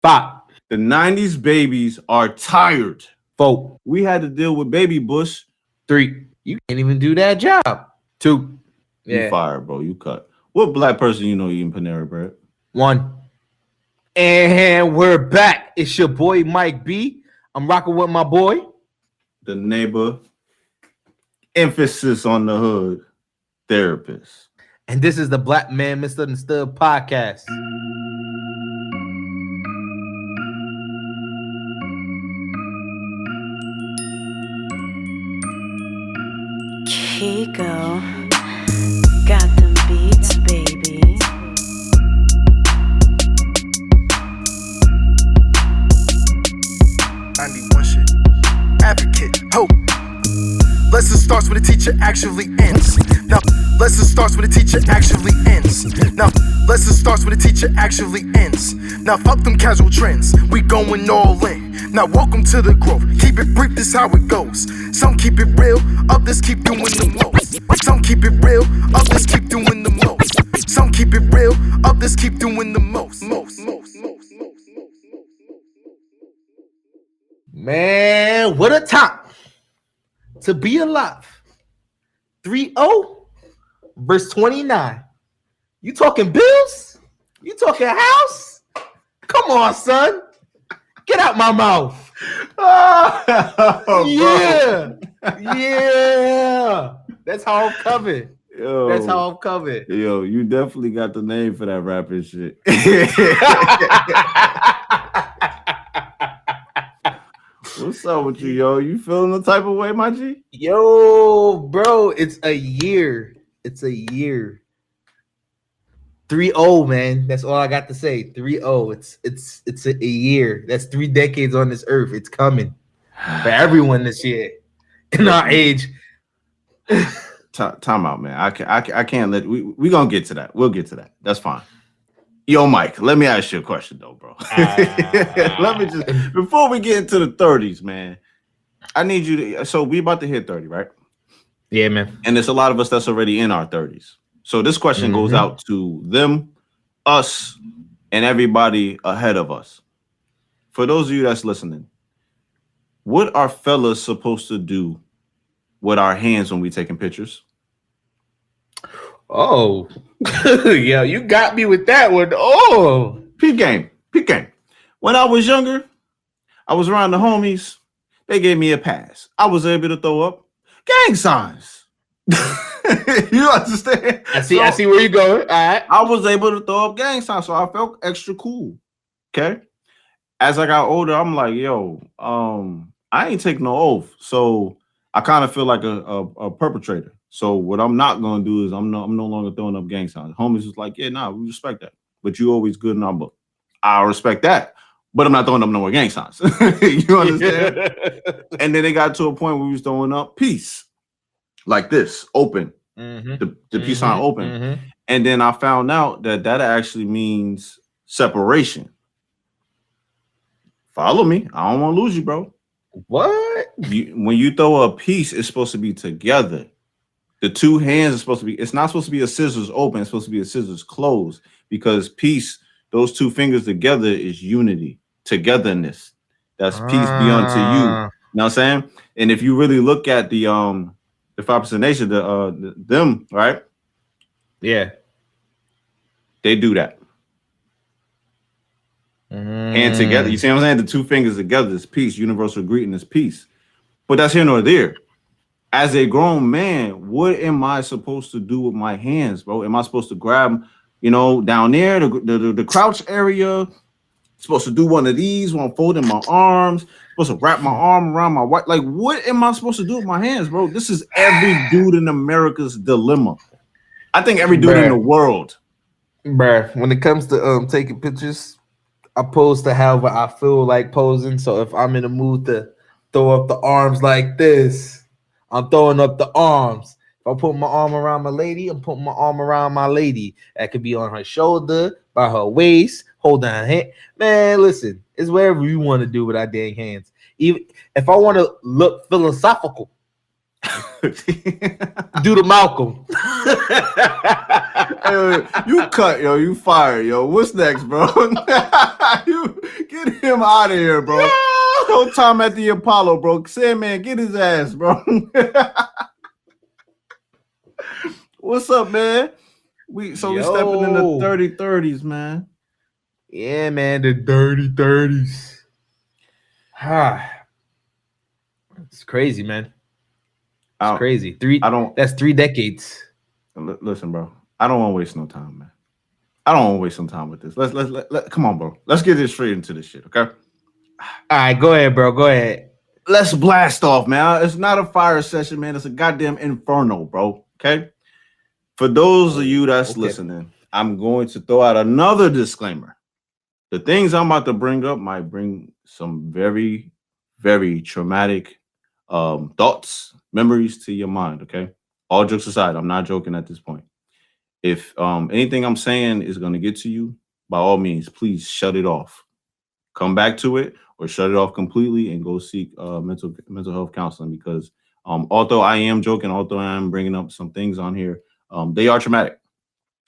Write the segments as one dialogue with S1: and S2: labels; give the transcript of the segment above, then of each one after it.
S1: 5,
S2: The 90s babies are tired.
S1: 4,
S2: We had to deal with Baby Bush.
S1: 3. You can't even do that job. 2.
S2: You
S1: Yeah.
S2: fired, bro. You cut. What black person you know eating Panera bread?
S1: 1. And we're back. It's your boy Mike B. I'm rocking with my boy,
S2: The neighbor. Emphasis on the hood. Therapist.
S1: and this is the Black Man Misunderstood podcast.
S3: Kiko got them beats, baby.
S4: Shit. Advocate, hope. Lesson starts when the teacher actually ends. Now, lesson starts when the teacher actually ends. Now, lesson starts when the teacher actually ends. Now, fuck them casual trends. We going all in. Now, welcome to the growth. Keep it brief, this how it goes. Some keep it real, others keep doing the most. Some keep it real, others keep doing the most. Some keep it real, others keep doing the most.
S1: Man, what a time to be alive. 3-0 verse 29. You talking bills? You talking house? Come on, son. Get out my mouth.
S2: Oh,
S1: Yeah. Yeah. That's how I'm covered.
S2: Yo,
S1: That's how I'm covered.
S2: Yo, you definitely got the name for that rapping shit. What's up with you, yo? You feeling the type of way, my G?
S1: Yo, bro, it's a year. It's a year. 3-0, man. That's all I got to say. 3-0. It's a year. That's 3 decades on this earth. It's coming for everyone this year in our age.
S2: Time out, man. I can't let we gonna get to that. We'll get to that. That's fine. Yo, Mike, let me ask you a question though, bro. Let me just before we get into the 30s, man. I need you to. So we about to hit 30, right?
S1: Yeah, man.
S2: And there's a lot of us that's already in our 30s. So this question goes out to them, us, and everybody ahead of us. For those of you that's listening, what are fellas supposed to do with our hands when we taking pictures?
S1: Oh, yeah, you got me with that one. Oh,
S2: Peep game. When I was younger, I was around the homies. They gave me a pass. I was able to throw up gang signs. You understand?
S1: I see where you're going. All right.
S2: I was able to throw up gang signs, so I felt extra cool. Okay. As I got older, I'm like, yo, I ain't taking no oath, so I kind of feel like a perpetrator. So what I'm not gonna do is I'm no longer throwing up gang signs. Homies was like, yeah, nah, we respect that, but you always good in our book. I respect that, but I'm not throwing up no more gang signs. You understand? And then it got to a point where we was throwing up peace, like this, open, the peace sign open. And then I found out that actually means separation. Follow me. I don't want to lose you, bro.
S1: What?
S2: When you throw a piece, it's supposed to be together. The two hands are supposed to be, it's not supposed to be a scissors open, it's supposed to be a scissors closed, because peace, those two fingers together is unity, togetherness. That's peace be unto you. You know what I'm saying? And if you really look at the 5% nation, them, right?
S1: Yeah.
S2: They do that. And together, you see what I'm saying? The two fingers together is peace. Universal greeting is peace. But that's here nor there. As a grown man, what am I supposed to do with my hands, bro? Am I supposed to grab, down there, the crouch area? Supposed to do one of these while I'm folding my arms? Supposed to wrap my arm around my wife? Like, what am I supposed to do with my hands, bro? This is every dude in America's dilemma. I think every dude in the world.
S1: Bruh, when it comes to taking pictures, I pose to however I feel like posing. So if I'm in the mood to throw up the arms like this, I'm throwing up the arms. If I put my arm around my lady, I'm putting my arm around my lady. That could be on her shoulder, by her waist, holding her hand. Man, listen, it's whatever you want to do with our dang hands. Even if I want to look philosophical, Do the Malcolm.
S2: Hey, you cut, yo. You fired, yo. What's next, bro? You get him out of here, bro. No time at the Apollo, bro. Sandman, get his ass, bro. What's up, man? We stepping in the 30-30s, man.
S1: Yeah, man, the dirty 30s. It's crazy, man. It's crazy. That's 3 decades.
S2: Listen, bro. I don't want to waste no time, man. I don't want to waste some time with this. Let's come on, bro. Let's get this straight into this shit, okay?
S1: All right, go ahead, bro. Go ahead.
S2: Let's blast off, man. It's not a fire session, man. It's a goddamn inferno, bro. Okay. For those of you that's listening, I'm going to throw out another disclaimer. The things I'm about to bring up might bring some very, very traumatic thoughts, memories to your mind. Okay. All jokes aside, I'm not joking at this point. If anything I'm saying is going to get to you, by all means, please shut it off. Come back to it or shut it off completely and go seek mental health counseling, because although I am joking, although I am bringing up some things on here, they are traumatic.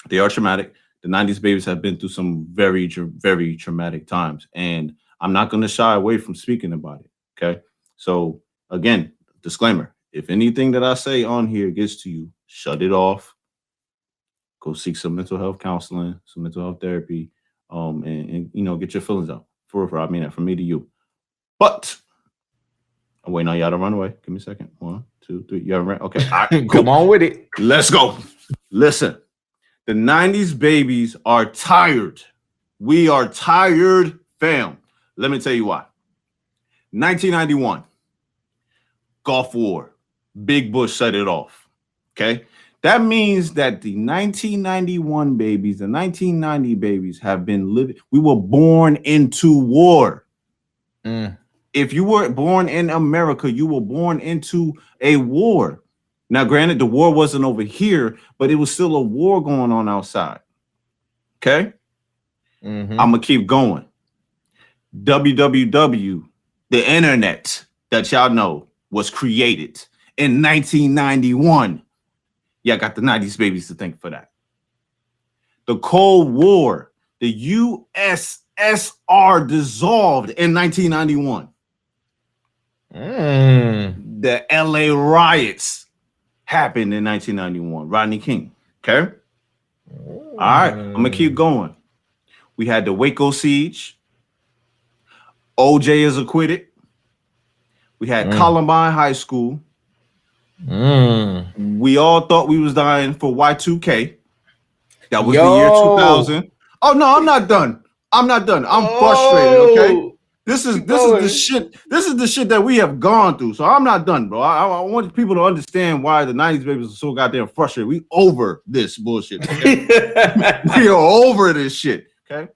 S2: They are traumatic. The 90s babies have been through some very, very traumatic times, and I'm not going to shy away from speaking about it. Okay. So again, disclaimer, if anything that I say on here gets to you, shut it off. Go seek some mental health counseling, some mental health therapy, and you know, get your feelings out. For I mean that from me to you. But I'm waiting on y'all to run away. Give me a second. 1, 2, 3. Y'all ran. Okay. All right, cool.
S1: Come on with it.
S2: Let's go. Listen, the 90s babies are tired. We are tired, fam. Let me tell you why. 1991, Gulf War. Big Bush set it off. Okay. That means that the 1991 babies, the 1990 babies have been living. We were born into war. If you were born in America, you were born into a war. Now, granted, the war wasn't over here, but it was still a war going on outside. Okay. I'm going to keep going. www, the internet that y'all know was created in 1991. Yeah, I got the 90s babies to thank for that. The Cold War, the USSR dissolved in 1991. The LA riots happened in 1991. Rodney King. Okay. All right. I'm going to keep going. We had the Waco siege. OJ is acquitted. We had Columbine High School. We all thought we was dying for Y2K. That was the year 2000. Oh no, I'm not done. I'm frustrated. Okay, this is the shit. This is the shit that we have gone through. So I'm not done, bro. I want people to understand why the 90s babies are so goddamn frustrated. We over this bullshit. Okay? We are over this shit. Okay.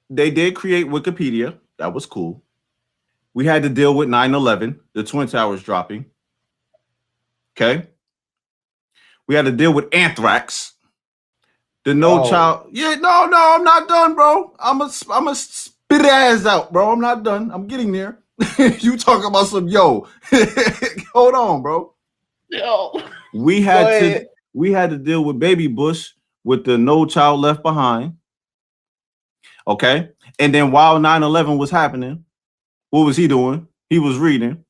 S2: They did create Wikipedia. That was cool. We had to deal with 9/11, the Twin Towers dropping. Okay. We had to deal with anthrax. The child. Yeah, no, I'm not done, bro. I'm a spit ass out, bro. I'm not done. I'm getting there. You talking about some hold on, bro.
S1: Yo.
S2: We had to deal with Baby Bush with the No Child Left Behind. Okay. And then while 9/11 was happening, what was he doing? He was reading.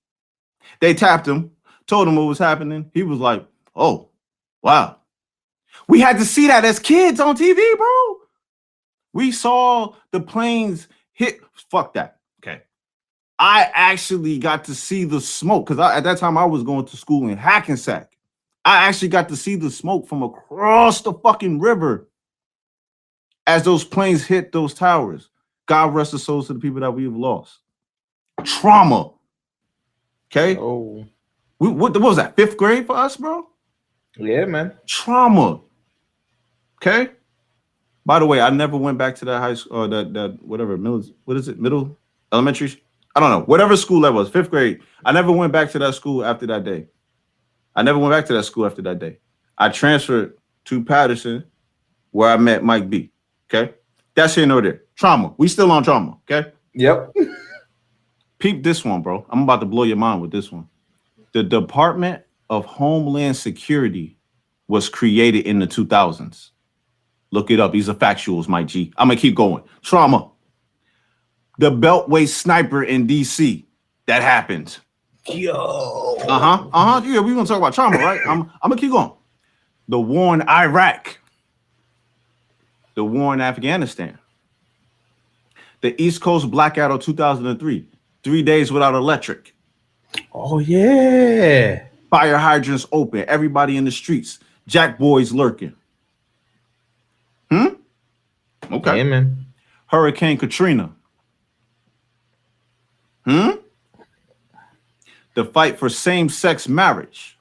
S2: They tapped him. Told him what was happening. He was like, oh, wow. We had to see that as kids on TV, bro. We saw the planes hit. Fuck that. Okay. I actually got to see the smoke because at that time I was going to school in Hackensack. I actually got to see the smoke from across the fucking river as those planes hit those towers. God rest the souls to the people that we've lost. Trauma. Okay.
S1: Oh.
S2: What was that? 5th grade for us, bro?
S1: Yeah, man.
S2: Trauma. Okay. By the way, I never went back to that high school or that whatever middle elementary. I don't know, whatever school that was, 5th grade. I never went back to that school after that day. I transferred to Patterson, where I met Mike B. Okay, that's here nor there. Trauma. We still on trauma. Okay.
S1: Yep.
S2: Peep this one, bro. I'm about to blow your mind with this one. The Department of Homeland Security was created in the 2000s. Look it up. These are factuals, my G. I'm going to keep going. Trauma. The Beltway sniper in D.C. That happened.
S1: Yo.
S2: Yeah, we're going to talk about trauma, right? I'm going to keep going. The war in Iraq. The war in Afghanistan. The East Coast blackout of 2003. 3 days without electric.
S1: Oh, yeah.
S2: Fire hydrants open. Everybody in the streets. Jack boys lurking. Okay.
S1: Yeah, man.
S2: Hurricane Katrina. The fight for same-sex marriage.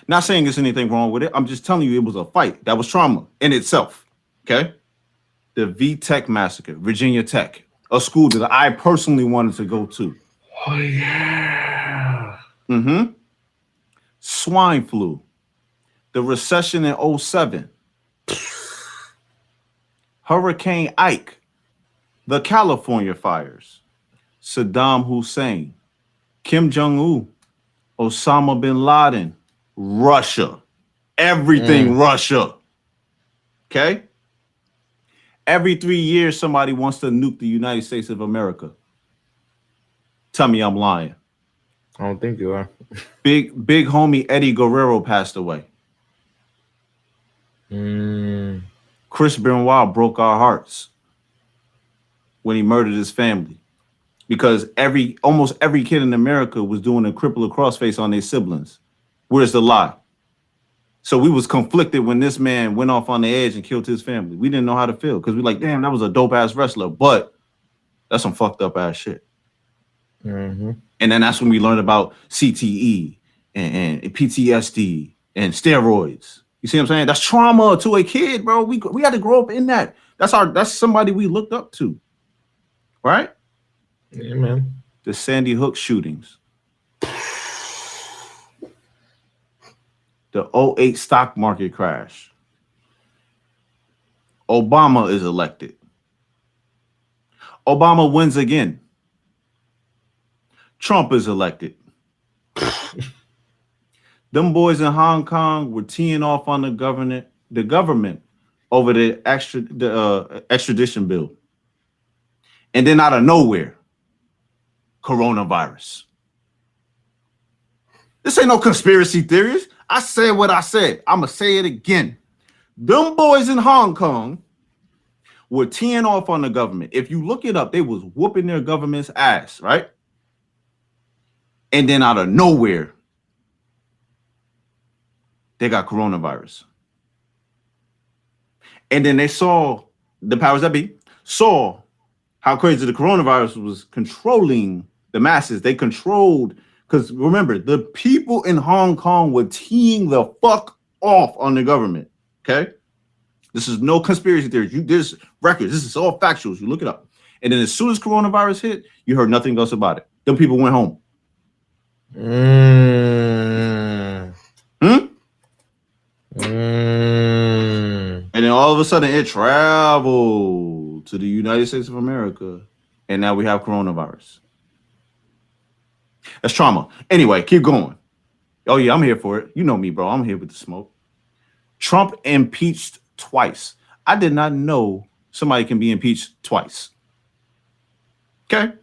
S2: Not saying there's anything wrong with it. I'm just telling you it was a fight. That was trauma in itself. Okay. The V-Tech massacre, Virginia Tech, a school that I personally wanted to go to.
S1: Oh, yeah.
S2: Swine flu. The recession in 2007. Hurricane Ike. The California fires. Saddam Hussein. Kim Jong-un. Osama bin Laden. Russia. Everything Russia. Okay? Every 3 years, somebody wants to nuke the United States of America. Tell me I'm lying.
S1: I don't think you are.
S2: Big homie Eddie Guerrero passed away. Chris Benoit broke our hearts when he murdered his family because almost every kid in America was doing a cripple or crossface on their siblings. Where's the lie? So we was conflicted when this man went off on the edge and killed his family. We didn't know how to feel because we like, damn, that was a dope ass wrestler, but that's some fucked up ass shit. And then that's when we learned about CTE and PTSD and steroids. You see what I'm saying? That's trauma to a kid, bro. We had to grow up in that. That's somebody we looked up to, right?
S1: Yeah, man.
S2: The Sandy Hook shootings. The 2008 stock market crash. Obama is elected. Obama wins again. Trump is elected. Them boys in Hong Kong were teeing off on the government over the extradition bill. And then out of nowhere, coronavirus. This ain't no conspiracy theories. I said what I said. I'm going to say it again. Them boys in Hong Kong were teeing off on the government. If you look it up, they was whooping their government's ass, right? And then out of nowhere, they got coronavirus. And then they saw, the powers that be, saw how crazy the coronavirus was controlling the masses. They controlled, because remember, the people in Hong Kong were teeing the fuck off on the government, okay? This is no conspiracy theories. There's records. This is all factuals. You look it up. And then as soon as coronavirus hit, you heard nothing else about it. Them people went home. And then all of a sudden it traveled to the United States of America. And now we have coronavirus. That's trauma. Anyway, keep going. Oh yeah, I'm here for it. You know me, bro. I'm here with the smoke. Trump impeached twice. I did not know somebody can be impeached twice. Okay.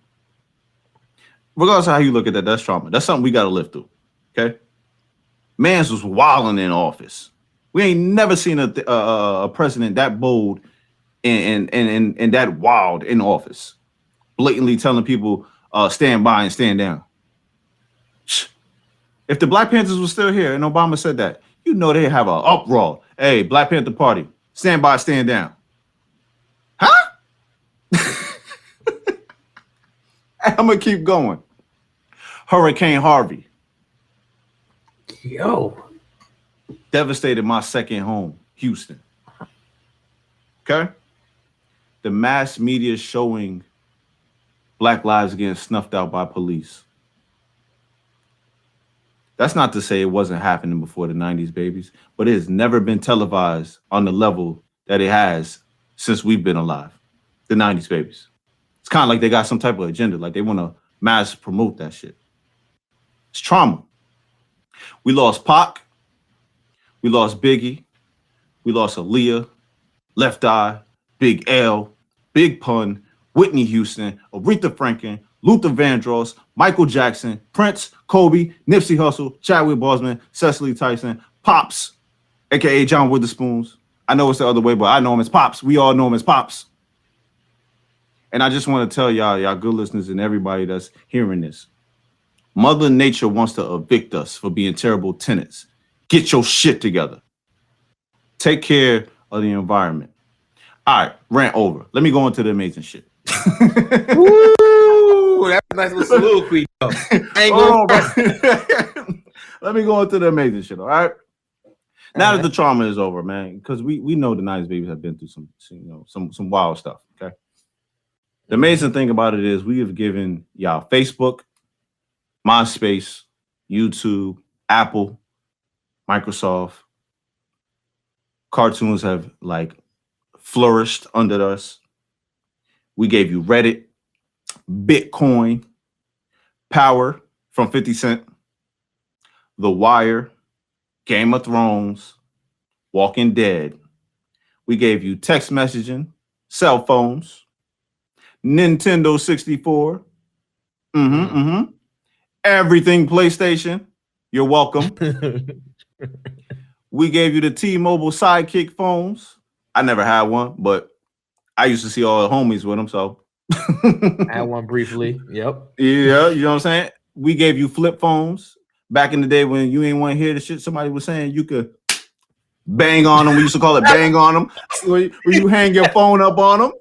S2: Regardless of how you look at that, that's trauma. That's something we got to live through. Okay. Mans was wilding in office. We ain't never seen a president that bold and that wild in office, blatantly telling people stand by and stand down. If the Black Panthers were still here and Obama said that, you know they have an uproar. Hey, Black Panther Party, stand by, stand down. Huh? I'm gonna keep going. Hurricane Harvey.
S1: Yo.
S2: Devastated my second home, Houston. Okay? The mass media showing Black lives getting snuffed out by police. That's not to say it wasn't happening before the 90s, babies, but it has never been televised on the level that it has since we've been alive. The 90s, babies. It's kind of like they got some type of agenda, like they want to mass promote that shit. It's trauma. We lost Pac. We lost Biggie. We lost Aaliyah, Left Eye, Big L, Big Pun, Whitney Houston, Aretha Franklin, Luther Vandross, Michael Jackson, Prince, Kobe, Nipsey Hussle, Chadwick Boseman, Cecily Tyson, Pops, aka John Witherspoons. I know it's the other way, but I know him as Pops. We all know him as Pops. And I just want to tell y'all good listeners and everybody that's hearing this. Mother Nature wants to evict us for being terrible tenants. Get your shit together. Take care of the environment. All right, rant over. Let me go into the amazing shit.
S1: Woo! That's a nice little soliloquy, though.
S2: Let me go into the amazing shit, all right? Now that the trauma is over, man, because we know the 90s babies have been through some wild stuff, okay? The amazing thing about it is we have given y'all Facebook, MySpace, YouTube, Apple, Microsoft. Cartoons have like flourished under us. We gave you Reddit, Bitcoin, Power from 50 Cent, The Wire, Game of Thrones, Walking Dead. We gave you text messaging, cell phones, Nintendo 64, everything PlayStation. You're welcome. We gave you the T-Mobile Sidekick phones. I never had one, but I used to see all the homies with them, so.
S1: I had one briefly. Yep.
S2: Yeah, you know what I'm saying? We gave you flip phones. Back in the day when you ain't want to hear the shit somebody was saying, you could bang on them. We used to call it bang on them. When you hang your phone up on them.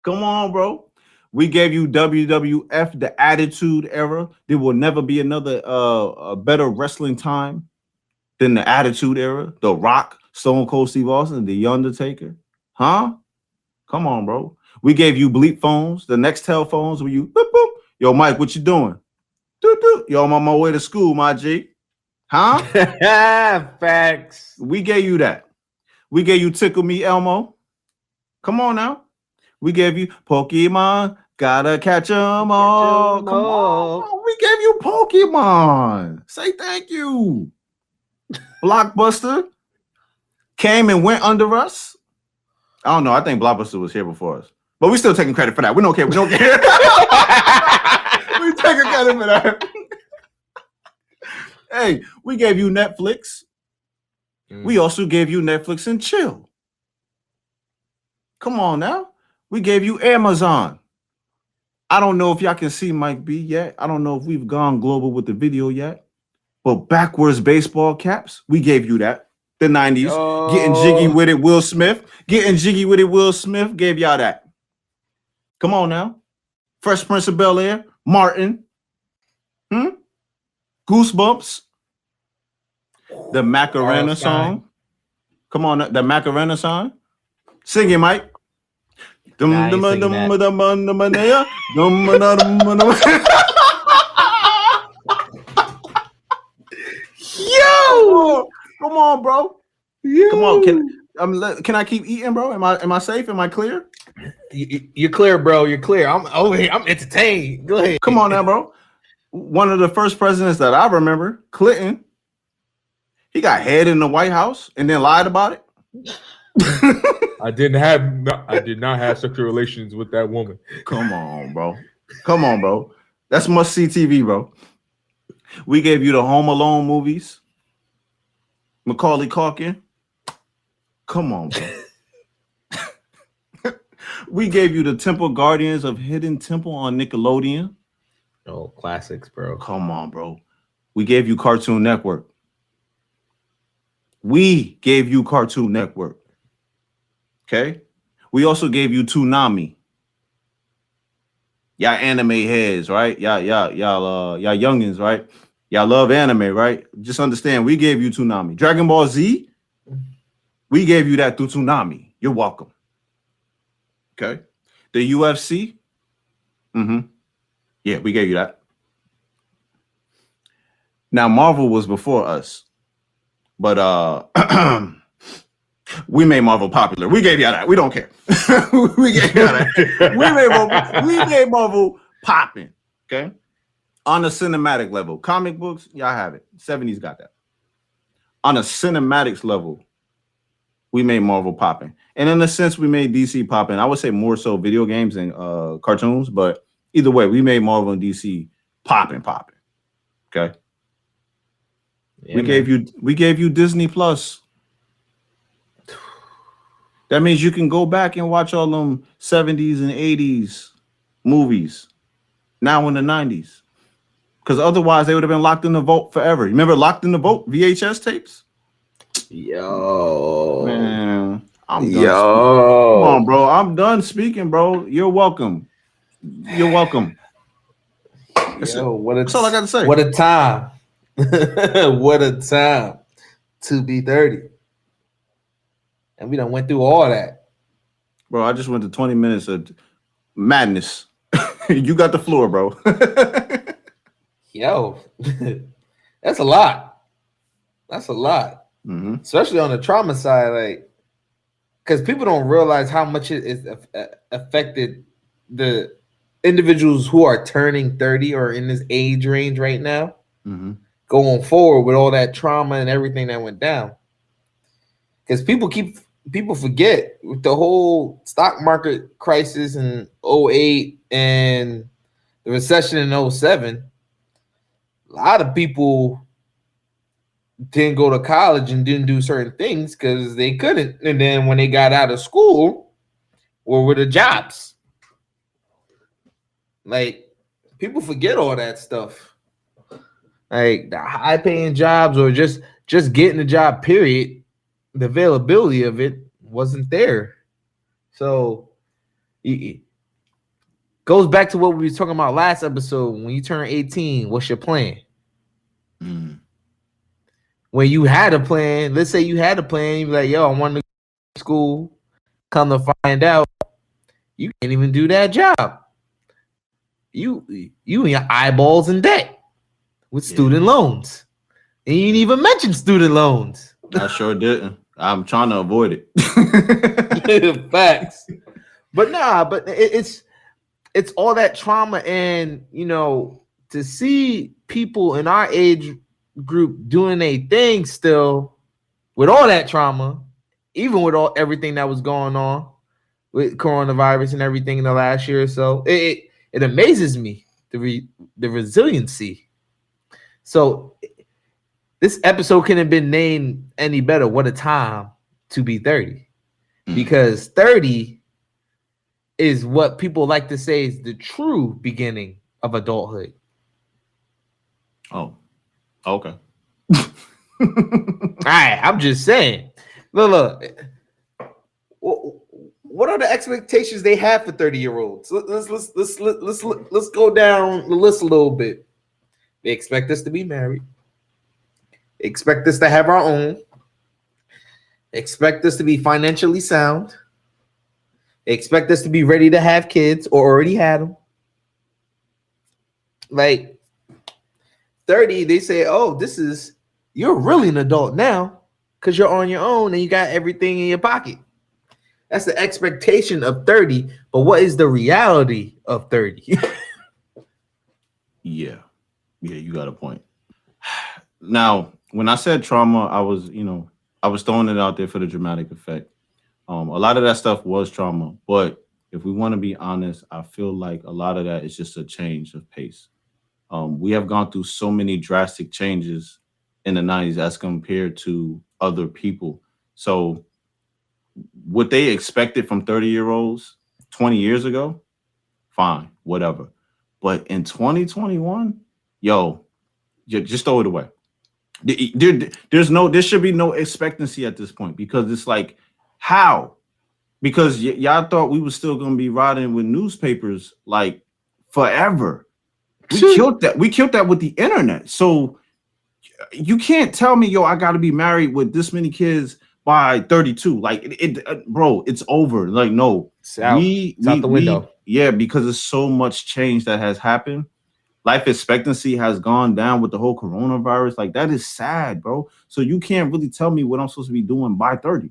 S2: Come on, bro. We gave you WWF, the Attitude Era. There will never be another a better wrestling time than the Attitude Era. The Rock, Stone Cold Steve Austin, The Undertaker. Huh? Come on, bro. We gave you bleep phones, the Nextel phones where you, boop, boop. Yo, Mike, what you doing? Doop, doop. Yo, I'm on my way to school, my G. Huh?
S1: Facts.
S2: We gave you that. We gave you Tickle Me Elmo. Come on now. We gave you Pokemon. Gotta catch 'em all. Come on, bro. We gave you Pokemon. Say thank you. Blockbuster came and went under us. I don't know. I think Blockbuster was here before us. But we still taking credit for that. We don't care. We don't care. We taking credit for that. Hey, we gave you Netflix. We also gave you Netflix and chill. Come on now. We gave you Amazon. I don't know if y'all can see Mike B yet. I don't know if we've gone global with the video yet. But backwards baseball caps, we gave you that. The 90s. Getting jiggy with it, Will Smith. Getting jiggy with it, Will Smith gave y'all that. Come on now. Fresh Prince of Bel-Air, Martin. Goosebumps. The Macarena song. Come on, the Macarena song. Sing it, Mike. Yo! Come on, bro. Yo. Come on. Can I keep eating, bro? Am I safe? Am I clear?
S1: You're clear, bro. You're clear. I'm over here. I'm entertained. Go ahead.
S2: Come on now, bro. One of the first presidents that I remember, Clinton, he got head in the White House and then lied about it.
S1: I did not have sexual relations with that woman.
S2: Come on, bro. Come on, bro. That's must-see TV, bro. We gave you the Home Alone movies. Macaulay Culkin. Come on, bro. We gave you the Temple Guardians of Hidden Temple on Nickelodeon.
S1: Oh, classics, bro.
S2: Come on, bro. We gave you Cartoon Network. We gave you Cartoon Network. Okay? We also gave you Toonami. Y'all anime heads, right? Y'all youngins, right? Y'all love anime, right? Just understand, we gave you Toonami. Dragon Ball Z, we gave you that through Toonami. You're welcome. Okay? The UFC, yeah, we gave you that. Now, Marvel was before us, but we made Marvel popular. We gave y'all that. We don't care. We gave y'all that. We made Marvel popping. Okay. On a cinematic level, comic books, y'all have it. 70s got that. On a cinematics level, we made Marvel popping. And in a sense, we made DC popping. I would say more so video games and cartoons, but either way, we made Marvel and DC popping. Okay.
S1: Yeah,
S2: we gave you Disney Plus. That means you can go back and watch all them 70s and 80s movies now in the 90s. Because otherwise they would have been locked in the vault forever. Remember Locked in the Vault VHS tapes?
S1: Yo,
S2: Man, I'm done.
S1: yo,
S2: Come on, bro. I'm done speaking, bro. You're welcome. You're welcome. That's
S1: yo, what a
S2: That's all I got to say.
S1: What a time. What a time to be 30. And we done went through all that.
S2: Bro, I just went to 20 minutes of madness. You got the floor, bro.
S1: Yo, that's a lot. That's a lot.
S2: Mm-hmm.
S1: Especially on the trauma side, like, because people don't realize how much it is affected the individuals who are turning 30 or in this age range right now, going forward with all that trauma and everything that went down. Because people forget with the whole stock market crisis in 08 and the recession in 07, a lot of people didn't go to college and didn't do certain things because they couldn't. And then when they got out of school, what were the jobs? Like, people forget all that stuff. Like the high-paying jobs or just getting a job, period, the availability of it wasn't there. So it goes back to what we were talking about last episode. When you turn 18, what's your plan? When you had a plan, let's say you had a plan, you're like, yo, I want to go to school. Come to find out, you can't even do that job. You in your eyeballs in debt with student loans. And you didn't even mention student loans.
S2: I sure didn't. I'm trying to avoid it.
S1: Facts. But it's all that trauma, and to see people in our age group doing a thing still with all that trauma, even with everything that was going on with coronavirus and everything in the last year or so, it amazes me the resiliency. So this episode couldn't have been named any better. What a time to be 30, because 30 is what people like to say is the true beginning of adulthood.
S2: Oh, okay.
S1: All right, I'm just saying. Look. What are the expectations they have for 30-year-olds? Let's go down the list a little bit. They expect us to be married. They expect us to have our own. They expect us to be financially sound. They expect us to be ready to have kids or already had them. Like 30, they say, oh, you're really an adult now because you're on your own and you got everything in your pocket. That's the expectation of 30, but what is the reality of 30?
S2: Yeah, you got a point. Now, when I said trauma, I was throwing it out there for the dramatic effect. A lot of that stuff was trauma, but if we want to be honest, I feel like a lot of that is just a change of pace. We have gone through so many drastic changes in the 90s as compared to other people. So what they expected from 30-year-olds 20 years ago, fine, whatever. But in 2021, just throw it away. There should be no expectancy at this point, because it's like, how? Because y'all thought we were still going to be riding with newspapers like forever. We killed that. We killed that with the internet. So you can't tell me, I got to be married with this many kids by 32. Like bro, it's over. Like, no,
S1: it's out the window.
S2: Because there's so much change that has happened. Life expectancy has gone down with the whole coronavirus. Like, that is sad, bro. So you can't really tell me what I'm supposed to be doing by 30.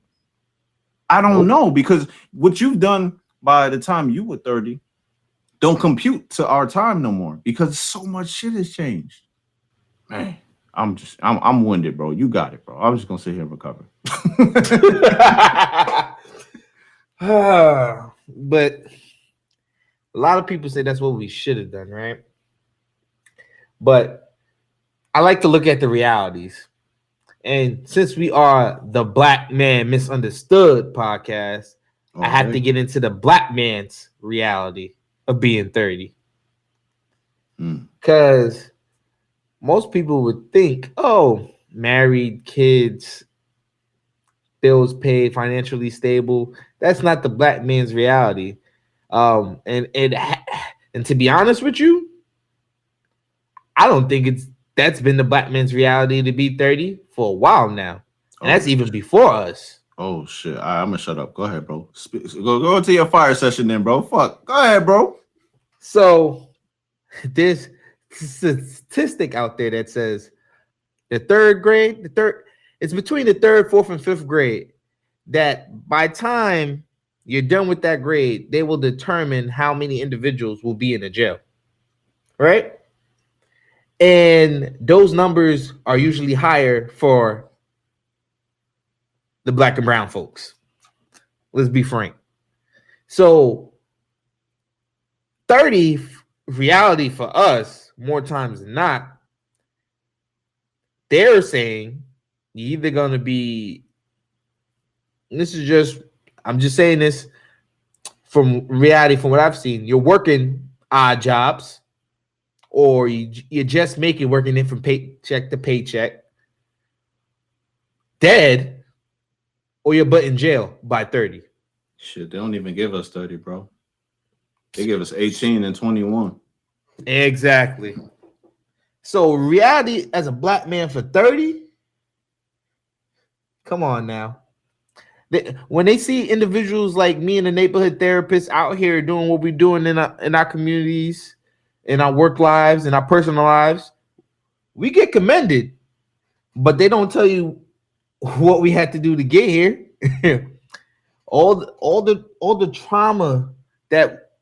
S2: I don't know, because what you've done by the time you were 30 don't compute to our time no more because so much shit has changed. Man, I'm winded, bro. You got it, bro. I'm just gonna sit here and recover.
S1: But a lot of people say that's what we should have done, right? But I like to look at the realities. And since we are the Black Man Misunderstood podcast, I have to get into the black man's reality of being 30. Because most people would think, oh, married, kids, bills paid, financially stable. That's not the black man's reality. And to be honest with you, I don't think that's been the black man's reality to be 30 for a while now. And that's even before us.
S2: Oh shit. All right, I'm gonna shut up. Go ahead, bro. Go into your fire session then, bro. Fuck. Go ahead, bro.
S1: So there's a statistic out there that says it's between the third, fourth, and fifth grade that by time you're done with that grade, they will determine how many individuals will be in a jail. Right? And those numbers are usually higher for the black and brown folks. Let's be frank. So 30 reality for us, more times than not, they're saying you're either going to be, I'm just saying this from reality, from what I've seen, you're working odd jobs, or you're just making working in from paycheck to paycheck, dead, or you're but in jail by 30.
S2: Shit, they don't even give us 30, bro. They give us 18 and 21.
S1: Exactly. So reality as a black man for 30, come on now. When they see individuals like me and the neighborhood therapists out here doing what we're doing in our communities, in our work lives, in our personal lives, we get commended, but they don't tell you what we had to do to get here. all the trauma that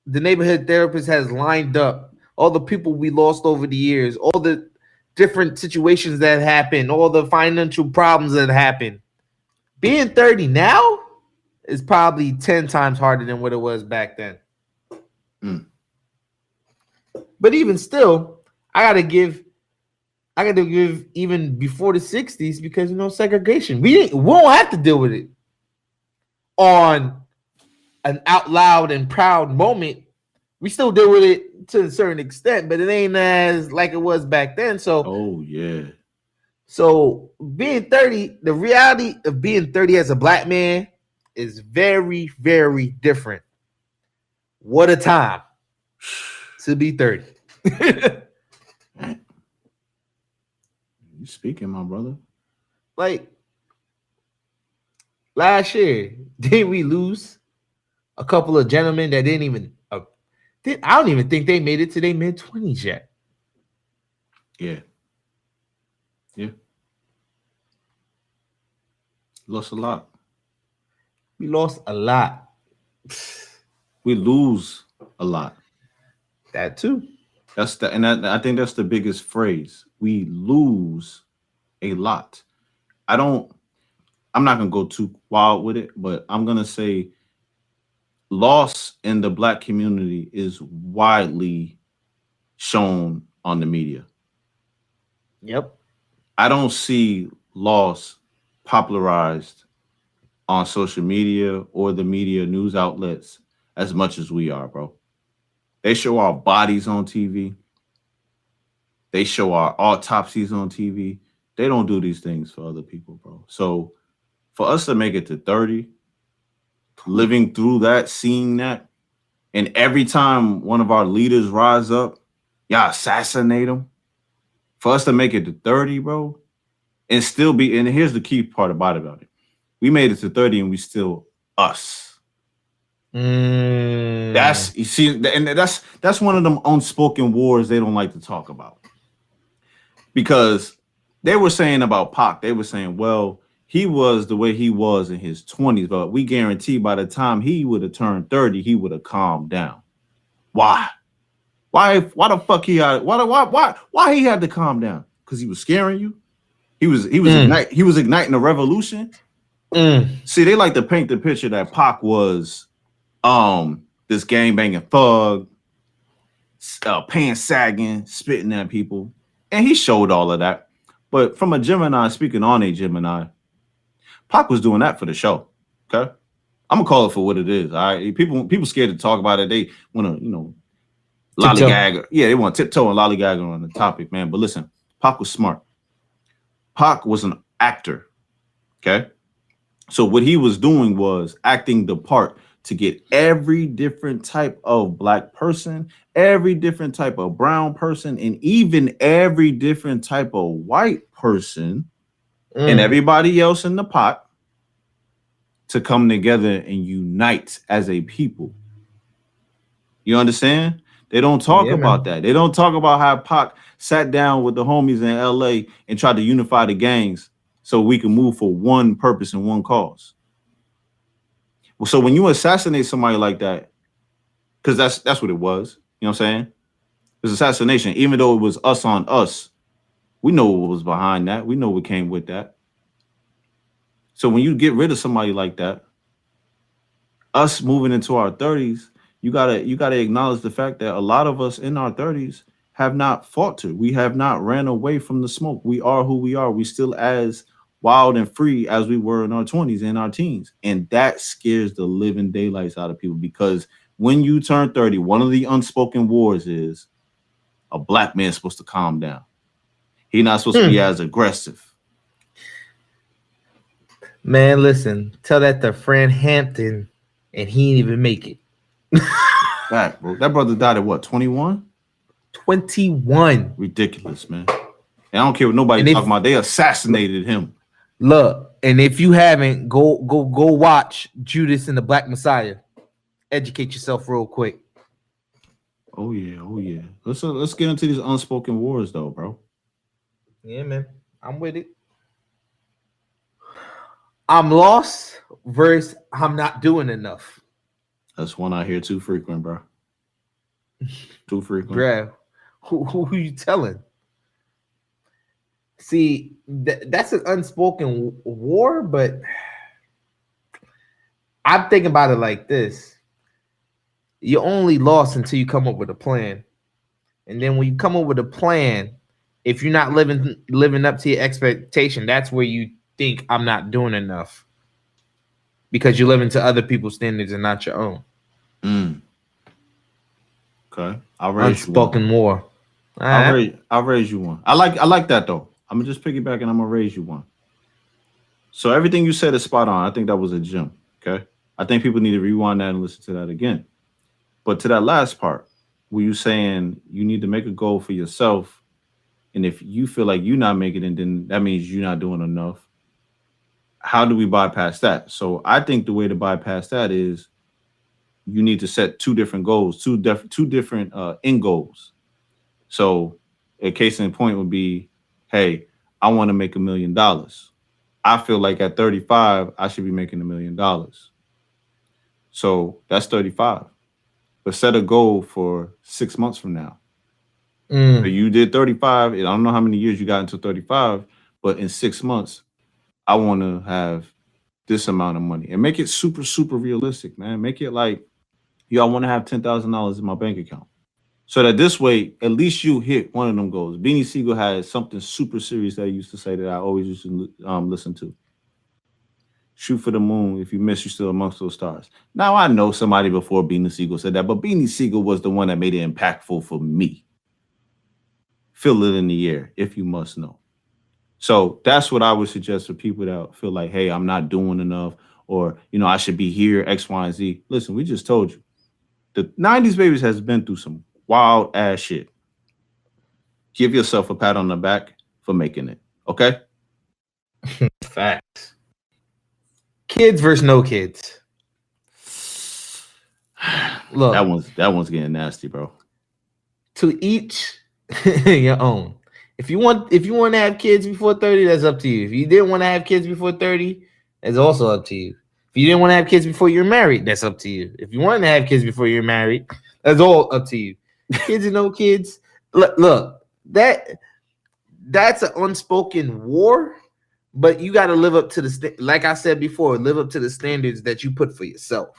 S1: the neighborhood therapist has lined up, all the people we lost over the years, all the different situations that happened, all the financial problems that happened. Being 30 now is probably 10 times harder than what it was back then. But even still, I gotta give even before the 60s because segregation. We won't have to deal with it on an out loud and proud moment. We still deal with it to a certain extent, but it ain't as like it was back then. So
S2: oh yeah.
S1: So being 30, the reality of being 30 as a black man is very, very different. What a time to be 30.
S2: You speaking, my brother.
S1: Like last year, didn't we lose a couple of gentlemen that didn't even I don't even think they made it to their mid-20s yet.
S2: Yeah. Lost a lot.
S1: We lost a lot.
S2: We lose a lot.
S1: That too.
S2: I think that's the biggest phrase. We lose a lot. I'm not gonna go too wild with it, but I'm gonna say loss in the black community is widely shown on the media.
S1: Yep.
S2: I don't see loss popularized on social media or the media news outlets as much as we are, bro. They show our bodies on TV. They show our autopsies on TV. They don't do these things for other people, bro. So for us to make it to 30, living through that, seeing that, and every time one of our leaders rise up, y'all assassinate them. For us to make it to 30, bro, and still be, and here's the key part about it. We made it to 30 and we still us. That's, you see, and that's one of them unspoken wars they don't like to talk about. Because they were saying about Pac, they were saying, well, he was the way he was in his 20s, but we guarantee by the time he would have turned 30, he would have calmed down. Why? Why the fuck he had why he had to calm down? Because he was scaring you. He was igniting a revolution. See, they like to paint the picture that Pac was this gangbanging thug, pants sagging, spitting at people, and he showed all of that. But from a Gemini, speaking on a Gemini, Pac was doing that for the show. Okay, I'm gonna call it for what it is. All right, people scared to talk about it. They want to, lollygag. Yeah, they want to tiptoe and lollygag on the topic, man. But listen, Pac was smart. Pac was an actor. Okay, so what he was doing was acting the part to get every different type of black person, every different type of brown person, and even every different type of white person and everybody else in the pot to come together and unite as a people. You understand? They don't talk about that. They don't talk about how Pac sat down with the homies in LA and tried to unify the gangs so we can move for one purpose and one cause. Well, so when you assassinate somebody like that, because that's what it was, you know what I'm saying? It was assassination, even though it was us on us. We know what was behind that. We know what came with that. So when you get rid of somebody like that, us moving into our 30s, you gotta acknowledge the fact that a lot of us in our 30s have not faltered. We have not ran away from the smoke. We are who we are. We still as wild and free as we were in our 20s and our teens. And that scares the living daylights out of people, because when you turn 30, one of the unspoken wars is a black man's supposed to calm down. He's not supposed to be as aggressive.
S1: Man, listen, tell that to Fran Hampton, and he didn't even make it.
S2: Back, bro. That brother died at what, 21?
S1: 21.
S2: Ridiculous, man. And I don't care what nobody's talking about. They assassinated him.
S1: Look, and if you haven't, go watch Judas and the Black Messiah. Educate yourself real quick.
S2: Oh yeah. Let's get into these unspoken wars though, bro.
S1: Yeah, man. I'm with it. I'm lost versus I'm not doing enough.
S2: That's one I hear too frequent, bro. Too frequent.
S1: Bruh, who you telling? See, that's an unspoken war, but I'm thinking about it like this. You're only lost until you come up with a plan. And then when you come up with a plan, if you're not living up to your expectation, that's where you think I'm not doing enough. Because you're living to other people's standards and not your own.
S2: Okay. I'll raise
S1: unspoken
S2: you one.
S1: war.
S2: I'll raise you one. I like that though. I'm gonna just piggyback and I'm gonna raise you one. So everything you said is spot on. I think that was a gem. Okay. I think people need to rewind that and listen to that again. But to that last part, were you saying you need to make a goal for yourself? And if you feel like you're not making it, then that means you're not doing enough. How do we bypass that? So I think the way to bypass that is you need to set two different goals, two different end goals. So a case in point would be, hey, I want to make $1 million. I feel like at 35, I should be making $1 million. So that's 35. But set a goal for 6 months from now. So you did 35. I don't know how many years you got until 35, but in 6 months, I want to have this amount of money, and make it super, super realistic, man. Make it like, I want to have $10,000 in my bank account. So that this way, at least you hit one of them goals. Beanie Siegel had something super serious that he used to say that I always used to listen to. Shoot for the moon. If you miss, you're still amongst those stars. Now, I know somebody before Beanie Siegel said that, but Beanie Siegel was the one that made it impactful for me. Feel it in the air, if you must know. So that's what I would suggest for people that feel like, hey, I'm not doing enough, or, I should be here, X, Y, and Z. Listen, we just told you. The 90s babies has been through some wild ass shit. Give yourself a pat on the back for making it. Okay?
S1: Facts. Kids versus no kids. Look,
S2: that one's getting nasty, bro.
S1: To each your own. If you want to have kids before 30, that's up to you. If you didn't want to have kids before 30, that's also up to you. If you didn't want to have kids before you're married, that's up to you. If you wanted to have kids before you're married, That's all up to you. Kids and no kids. Look, that's an unspoken war, but you got to live up to like I said before, live up to the standards that you put for yourself.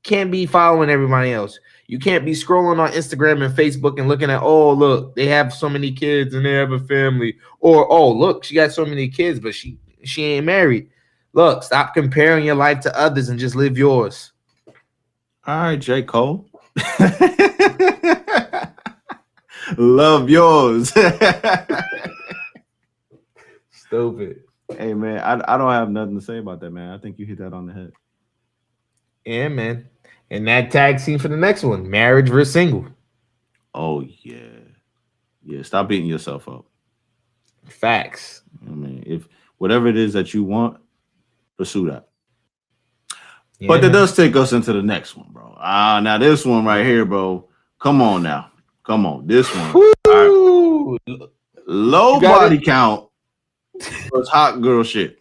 S1: Can't be following everybody else. You can't be scrolling on Instagram and Facebook and looking at, oh, look, they have so many kids and they have a family. Or, oh, look, she got so many kids, but she ain't married. Look, stop comparing your life to others and just live yours.
S2: All right, J. Cole. Love yours.
S1: Stupid.
S2: Hey, man, I don't have nothing to say about that, man. I think you hit that on the head.
S1: Yeah, man. And that tag scene for the next one, marriage versus single.
S2: Oh, yeah. Yeah, stop beating yourself up.
S1: Facts.
S2: I mean, if whatever it is that you want, pursue that.
S1: Yeah,
S2: but that
S1: man.
S2: does take us into the next one, bro. Now this one right here, bro. Come on now. Come on. This one. All right. Low body count was hot girl shit.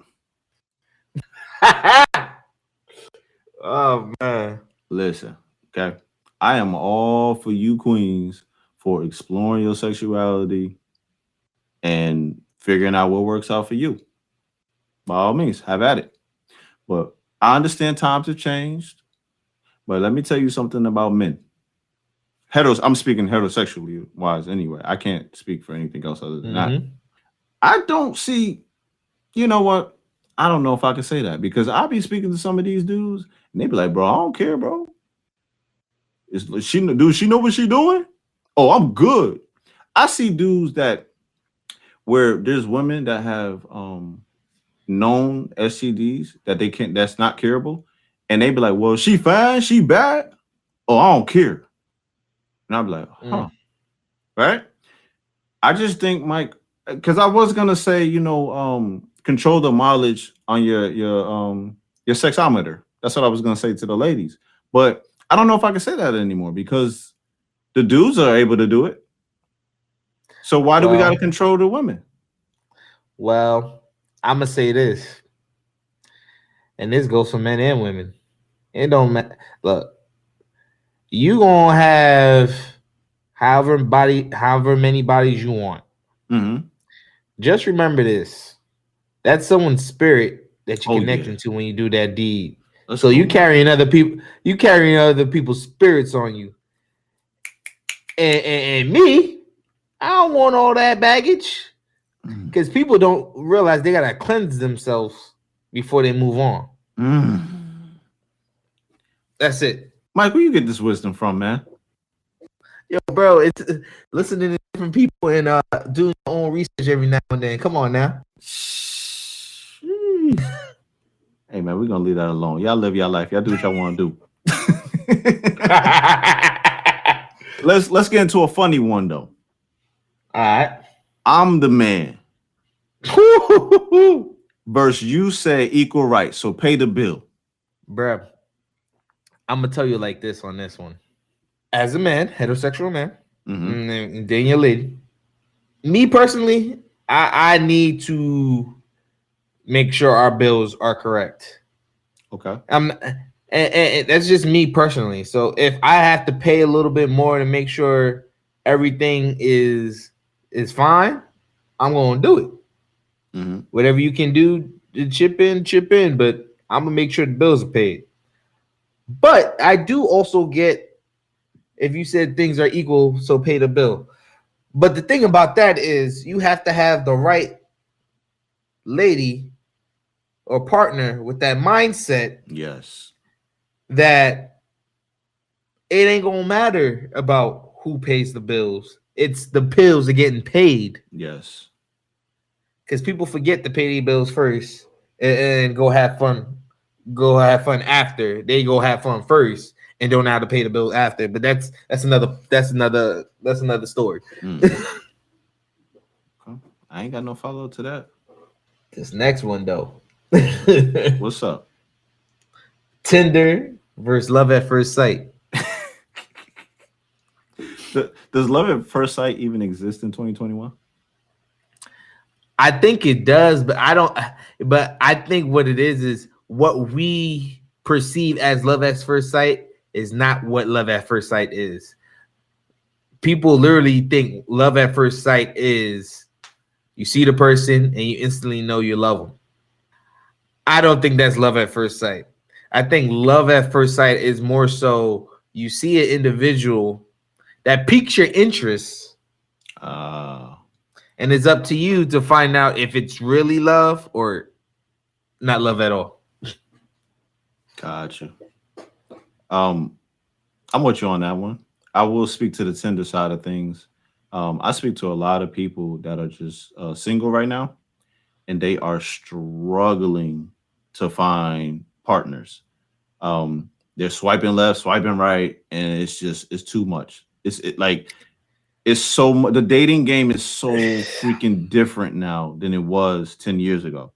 S1: Oh, man.
S2: Listen, okay. I am all for you queens for exploring your sexuality and figuring out what works out for you. By all means, have at it. But I understand times have changed. But let me tell you something about men. I'm speaking heterosexually wise anyway. I can't speak for anything else other than that. I don't see, you know what? I don't know if I can say that because I'll be speaking to some of these dudes and they be like, bro, I don't care, bro. Does she know what she doing? Oh, I'm good. I see dudes where there's women that have known STDs that's not curable, and they be like, well, she fine, she bad. Oh, I don't care. And I'll be like, huh. Right? I just think, Mike, because I was gonna say, control the mileage on your sexometer. That's what I was gonna say to the ladies. But I don't know if I can say that anymore because the dudes are able to do it. So why do we got to control the women?
S1: Well, I'm going to say this. And this goes for men and women. It don't matter. Look, you going to have however many bodies you want.
S2: Mm-hmm.
S1: Just remember this. That's someone's spirit that you're connecting to when you do that deed. So you carrying other people's spirits on you. And me, I don't want all that baggage. Because people don't realize they gotta cleanse themselves before they move on. That's it.
S2: Mike, where you get this wisdom from, man?
S1: Yo, bro, it's listening to different people and doing your own research every now and then. Come on now.
S2: Hey man, we're gonna leave that alone. Y'all live your life. Y'all do what y'all want to do. Let's get into a funny one though.
S1: All right.
S2: I'm the man. Versus you say equal rights, so pay the bill.
S1: Bruh, I'm gonna tell you like this on this one. As a man, heterosexual man, and then your lady. Me personally, I need to make sure our bills are correct.
S2: Okay.
S1: And that's just me personally. So if I have to pay a little bit more to make sure everything is fine, I'm gonna do it. Whatever you can do to chip in, but I'm gonna make sure the bills are paid. But I do also get if you said things are equal, so pay the bill. But the thing about that is you have to have the right lady or partner with that mindset.
S2: Yes.
S1: That it ain't gonna matter about who pays the bills. It's the bills are getting paid.
S2: Yes.
S1: Because people forget to pay their bills first and go have fun. Go have fun after. They go have fun first and don't know how to pay the bills after. But that's another story.
S2: Okay. I ain't got no follow to that.
S1: This next one though.
S2: What's up?
S1: Tinder versus love at first sight.
S2: Does love at first sight even exist in 2021?
S1: I think it does, but I don't. But I think what it is what we perceive as love at first sight is not what love at first sight is. People literally think love at first sight is you see the person and you instantly know you love them. I don't think that's love at first sight. I think love at first sight is more so you see an individual that piques your interest, and it's up to you to find out if it's really love or not love at all.
S2: Gotcha. I'm with you on that one. I will speak to the tender side of things. I speak to a lot of people that are just single right now, and they are struggling to find partners. They're swiping left, swiping right, and it's too much. It's so the dating game is so freaking different now than it was 10 years ago.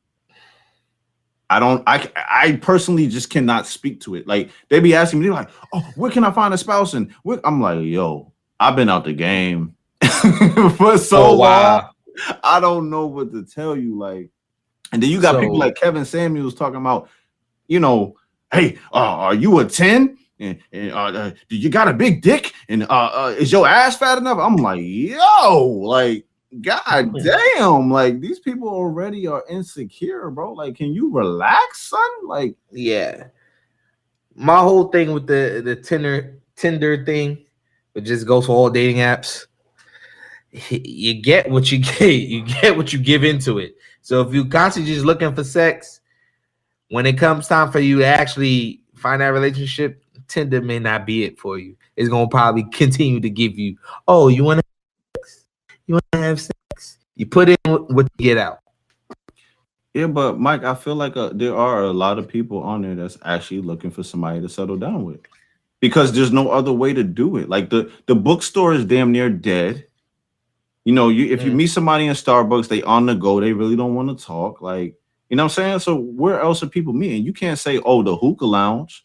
S2: I personally just cannot speak to it. Like they be asking me, they're like, "Oh, where can I find a spouse?" And I'm like, "Yo, I've been out the game for so long. I don't know what to tell you." Like, and then you got people like Kevin Samuels talking about, hey, are you a 10? And do you got a big dick? And is your ass fat enough? I'm like, yo, like, god damn, like these people already are insecure, bro. Like, can you relax, son? Like,
S1: yeah. My whole thing with the Tinder thing, it just goes for all dating apps. You get what you get. You get what you give into it. So if you constantly just looking for sex, when it comes time for you to actually find that relationship, Tinder may not be it for you. It's gonna probably continue to give you, oh, you want to have sex? You want to have sex? You put in what you get out.
S2: Yeah, but Mike, I feel like there are a lot of people on there that's actually looking for somebody to settle down with, because there's no other way to do it. Like the bookstore is damn near dead. If you meet somebody in Starbucks, they on the go, they really don't want to talk. Like, you know what I'm saying? So where else are people meeting? You can't say, oh, the hookah lounge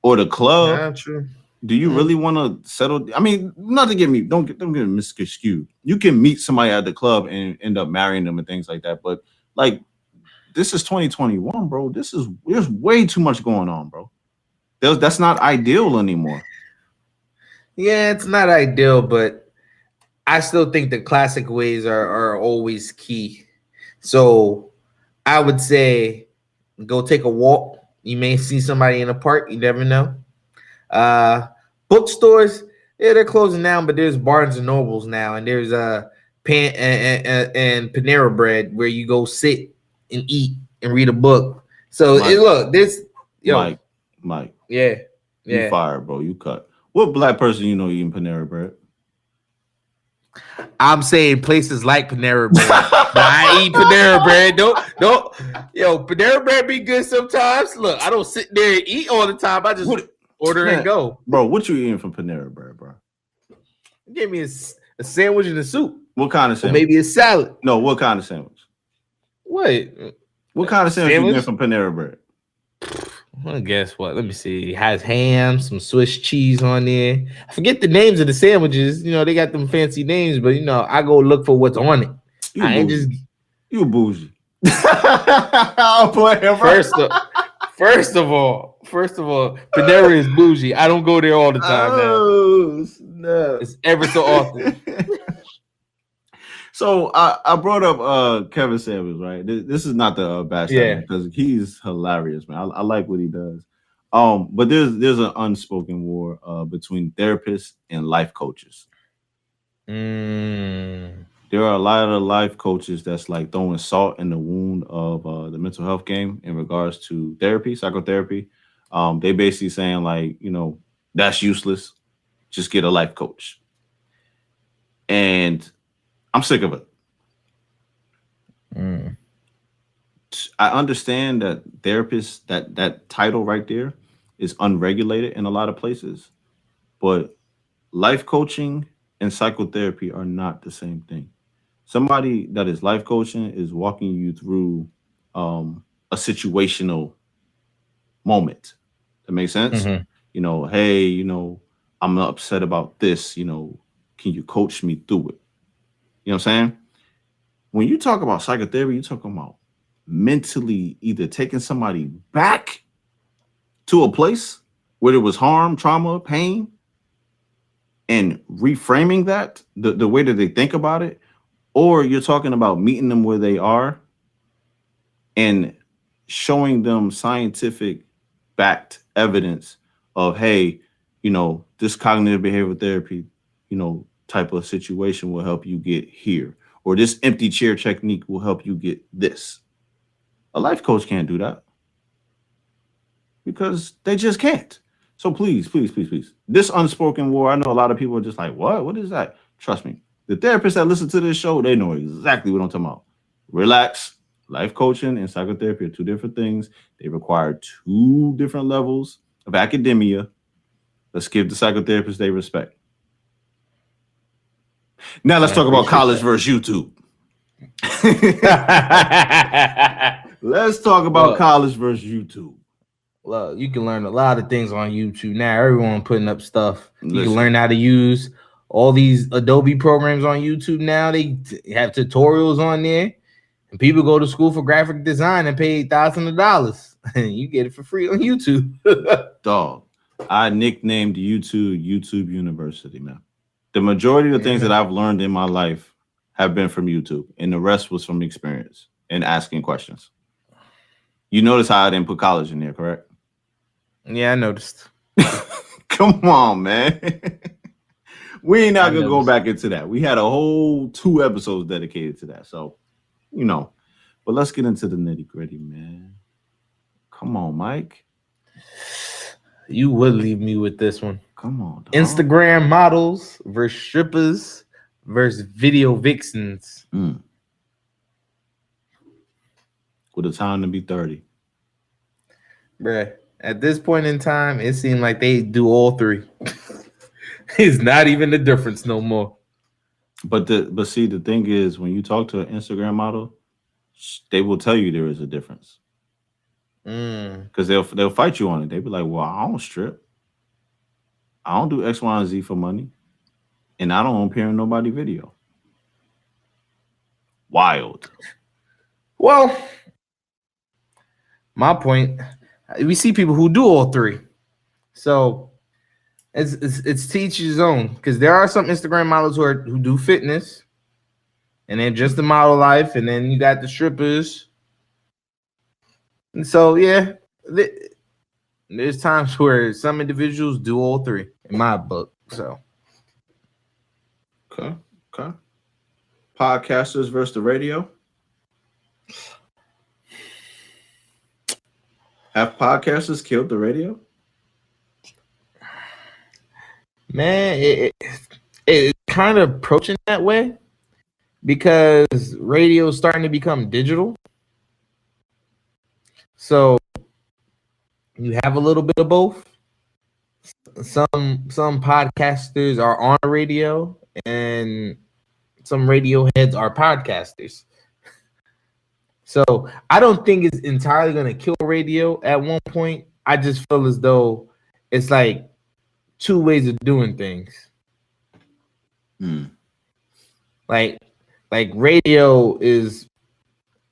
S2: or the club.
S1: Not true.
S2: Do you really want to settle? I mean, not to get me, don't get misconstrued. You can meet somebody at the club and end up marrying them and things like that. But like, this is 2021, bro. There's way too much going on, bro. That's not ideal anymore.
S1: Yeah, it's not ideal, but I still think the classic ways are always key. So I would say go take a walk. You may see somebody in a park. You never know. Bookstores, yeah, they're closing down, but there's Barnes and Nobles now, and there's Pan and Panera Bread where you go sit and eat and read a book. So look, this
S2: Mike.
S1: Yeah.
S2: You fired, bro. You cut. What black person eating Panera Bread?
S1: I'm saying places like Panera Bread. But I eat Panera Bread. Don't. Yo, Panera Bread be good sometimes. Look, I don't sit there and eat all the time. I just order and go.
S2: Bro, what you eating from Panera Bread, bro?
S1: Give me a sandwich and a soup.
S2: What kind of sandwich?
S1: Or maybe a salad.
S2: No, what kind of sandwich? What kind of sandwich you getting from Panera Bread?
S1: Well, guess what? Let me see. It has ham, some Swiss cheese on there. I forget the names of the sandwiches. They got them fancy names, but I go look for what's on it.
S2: You bougie.
S1: First of all, Panera is bougie. I don't go there all the time now.
S2: No.
S1: It's ever so often.
S2: So I brought up Kevin Samuels, right? This is not the bad stuff because he's hilarious, man. I like what he does. But there's an unspoken war between therapists and life coaches. There are a lot of life coaches that's like throwing salt in the wound of the mental health game in regards to therapy, psychotherapy. They basically saying like, that's useless. Just get a life coach. And I'm sick of it. I understand that therapists, that title right there is unregulated in a lot of places, but life coaching and psychotherapy are not the same thing. Somebody that is life coaching is walking you through a situational moment. That makes sense?
S1: Mm-hmm.
S2: Hey, I'm upset about this, can you coach me through it? You know what I'm saying? When you talk about psychotherapy, you're talking about mentally either taking somebody back to a place whether it was harm, trauma, pain, and reframing that the way that they think about it, or you're talking about meeting them where they are and showing them scientific backed evidence of, hey, this cognitive behavioral therapy, type of situation will help you get here, or this empty chair technique will help you get this. A life coach can't do that because they just can't. So please, please, please, please, this unspoken war, I know a lot of people are just like, what is that? Trust me, the therapists that listen to this show, they know exactly what I'm talking about. Relax. Life coaching and psychotherapy are two different things. They require two different levels of academia. Let's give the psychotherapists they respect. Now let's talk about college versus YouTube. Let's talk about college versus YouTube.
S1: Look, you can learn a lot of things on YouTube now. Everyone putting up stuff. You can learn how to use all these Adobe programs on YouTube now. They have tutorials on there. And people go to school for graphic design and pay thousands of dollars. And you get it for free on YouTube.
S2: Dog, I nicknamed YouTube University, man. The majority of the things that I've learned in my life have been from YouTube, and the rest was from experience and asking questions. You notice how I didn't put college in there, correct?
S1: Yeah, I noticed.
S2: Come on, man. We ain't not gonna go back into that. We had a whole 2 episodes dedicated to that. So, but let's get into the nitty gritty, man. Come on, Mike.
S1: You would leave me with this one.
S2: Come on, dog.
S1: Instagram models versus strippers versus video vixens.
S2: With a time to be 30.
S1: Bruh, at this point in time, it seemed like they do all three. It's not even the difference no more.
S2: But see, the thing is, when you talk to an Instagram model, they will tell you there is a difference. Because they'll fight you on it. They'll be like, well, I don't strip. I don't do X, Y, and Z for money. And I don't appear in nobody video. Wild.
S1: Well, my point, we see people who do all three. So it's to each his own. Because there are some Instagram models who do fitness. And then just the model life. And then you got the strippers. And so, yeah, there's times where some individuals do all three in my book. So,
S2: okay. Podcasters versus the radio. Have podcasters killed the radio?
S1: Man, it's kind of approaching that way because radio is starting to become digital. So you have a little bit of both. Some podcasters are on radio and some radio heads are podcasters. So I don't think it's entirely going to kill radio at one point. I just feel as though it's like two ways of doing things. Like radio is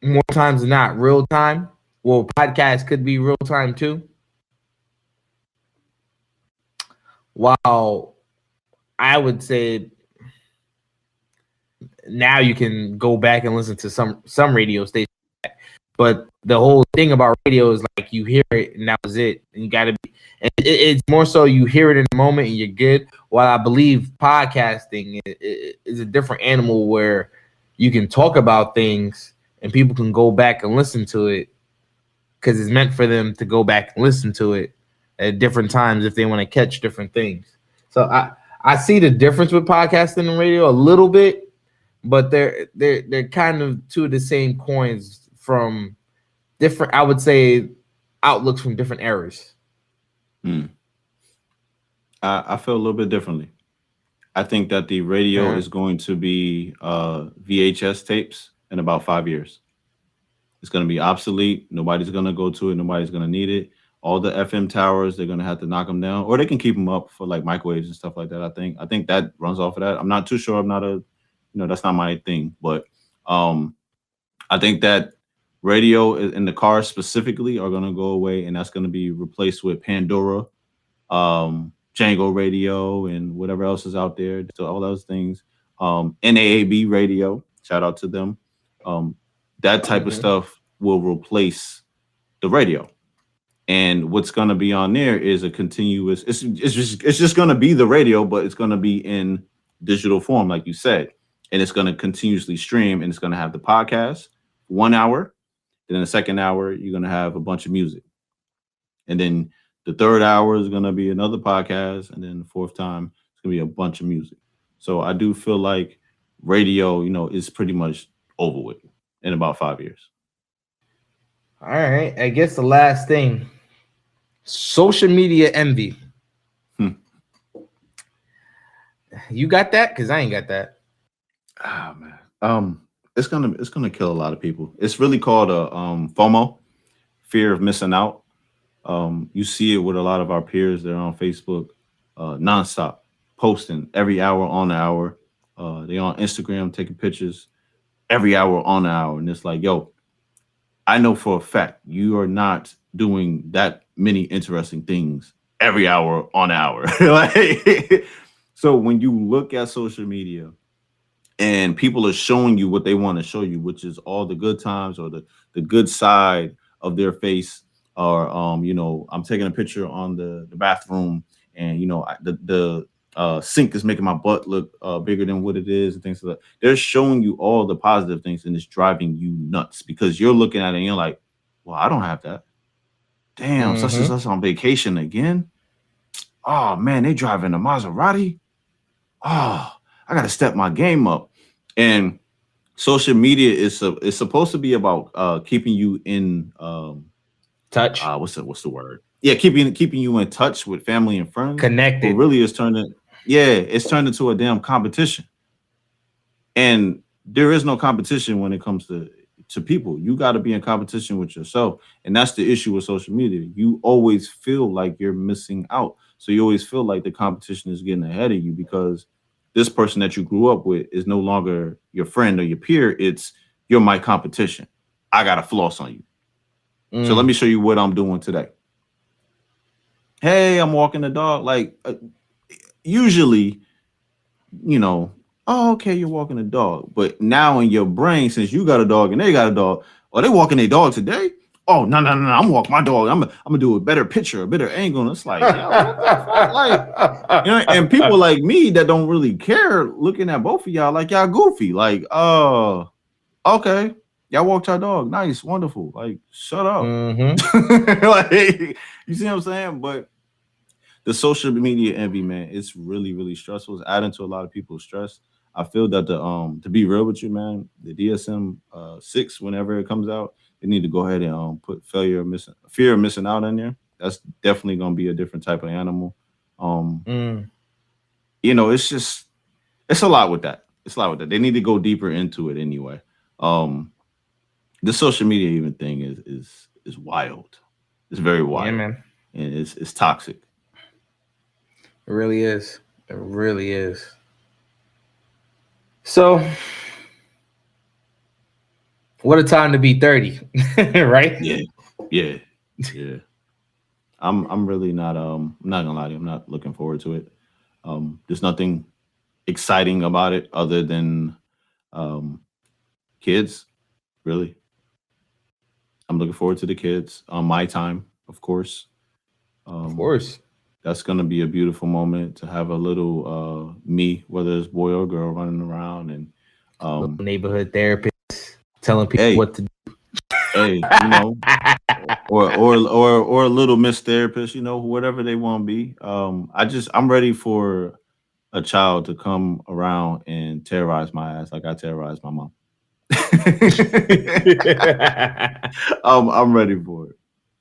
S1: more times than not real time. Well, podcast could be real time too. While I would say now you can go back and listen to some radio stations, but the whole thing about radio is like you hear it and that was it. And you got to be. It's more so you hear it in the moment and you're good. While I believe podcasting is a different animal where you can talk about things and people can go back and listen to it because it's meant for them to go back and listen to it at different times if they want to catch different things. So I see the difference with podcasting and radio a little bit, but they're kind of two of the same coins from different, I would say, outlooks from different eras.
S2: I feel a little bit differently. I think that the radio is going to be VHS tapes in about 5 years. It's going to be obsolete. Nobody's going to go to it. Nobody's going to need it. All the FM towers, they're going to have to knock them down, or they can keep them up for like microwaves and stuff like that. I think that runs off of that. I'm not too sure. I'm not that's not my thing, but I think that radio in the cars specifically are going to go away, and that's going to be replaced with Pandora Django Radio and whatever else is out there. So all those things. NAAB Radio, shout out to them. That type of stuff will replace the radio. And what's going to be on there is a continuous. It's just going to be the radio, but it's going to be in digital form, like you said, and it's going to continuously stream, and it's going to have the podcast 1 hour. Then in the second hour, you're going to have a bunch of music, and then the third hour is going to be another podcast, and then the fourth time it's going to be a bunch of music. So I do feel like radio, is pretty much over with in about 5 years.
S1: All right. I guess the last thing, social media envy. You got that? Because I ain't got that.
S2: Ah, man. It's gonna kill a lot of people. It's really called a FOMO, fear of missing out. You see it with a lot of our peers. They're on Facebook, nonstop, posting every hour on the hour. They on Instagram taking pictures every hour on the hour, and it's like, yo, I know for a fact you are not doing that many interesting things every hour on the hour. So when you look at social media and people are showing you what they want to show you, which is all the good times or the good side of their face, or I'm taking a picture on the bathroom, and the sink is making my butt look bigger than what it is, and things like that. They're showing you all the positive things, and it's driving you nuts because you're looking at it and you're like, well, I don't have that. Damn, such and such on vacation again. Oh man, they driving a Maserati. Oh, I gotta step my game up. And social media is supposed to be about keeping you in
S1: touch.
S2: What's the word? Yeah, keeping you in touch with family and friends.
S1: Connected.
S2: But really, it's turned into a damn competition. And there is no competition when it comes to people. You got to be in competition with yourself. And that's the issue with social media. You always feel like you're missing out. So you always feel like the competition is getting ahead of you because this person that you grew up with is no longer your friend or your peer. You're my competition. I got to floss on you. So let me show you what I'm doing today. Hey, I'm walking the dog. Like usually, oh, okay, you're walking a dog. But now in your brain, since you got a dog and they got a dog, are they walking their dog today? Oh, no, I'm walking my dog. I'm gonna do a better picture, a better angle. And it's like, what the fuck? Like, and people like me that don't really care looking at both of y'all like y'all goofy. Like, okay, y'all walked your dog. Nice, wonderful. Like, shut up. Like, you see what I'm saying? But the social media envy, man, it's really, really stressful. It's adding to a lot of people's stress. I feel that to be real with you, man, the DSM 6, whenever it comes out, they need to go ahead and put fear of missing out in there. That's definitely gonna be a different type of animal. It's a lot with that. They need to go deeper into it anyway. The social media even thing is wild. It's very wild.
S1: Yeah, man.
S2: And it's toxic.
S1: It really is. It really is. So, what a time to be 30, right?
S2: Yeah. I'm really not. I'm not gonna lie to you. I'm not looking forward to it. There's nothing exciting about it other than kids. Really, I'm looking forward to the kids on my time, of course.
S1: Of course.
S2: That's going to be a beautiful moment to have a little me, whether it's boy or girl, running around and
S1: neighborhood therapist telling people what to do.
S2: Hey, or a little Miss Therapist, whatever they want to be. I'm ready for a child to come around and terrorize my ass like I terrorized my mom. I'm ready for it.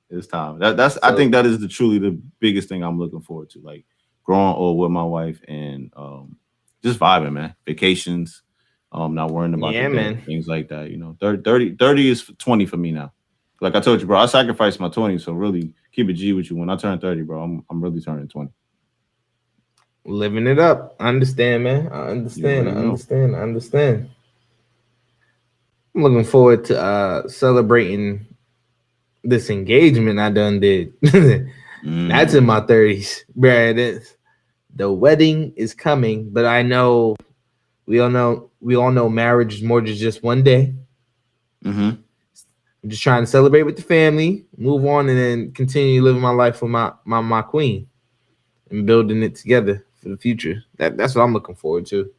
S2: It's time. I think that is truly the biggest thing I'm looking forward to. Like growing old with my wife and just vibing, man. Vacations, not worrying about things like that. 30 is 20 for me now. Like I told you, bro, I sacrificed my 20. So really keep it G with you. When I turn 30, bro, I'm really turning 20.
S1: Living it up. I understand, man. I understand. I'm looking forward to celebrating this engagement I done did. That's in my 30s, bruh. The wedding is coming, but I know we all know marriage is more than just one day.
S2: Mm-hmm.
S1: I'm just trying to celebrate with the family, move on, and then continue living my life with my queen and building it together for the future. That's what I'm looking forward to.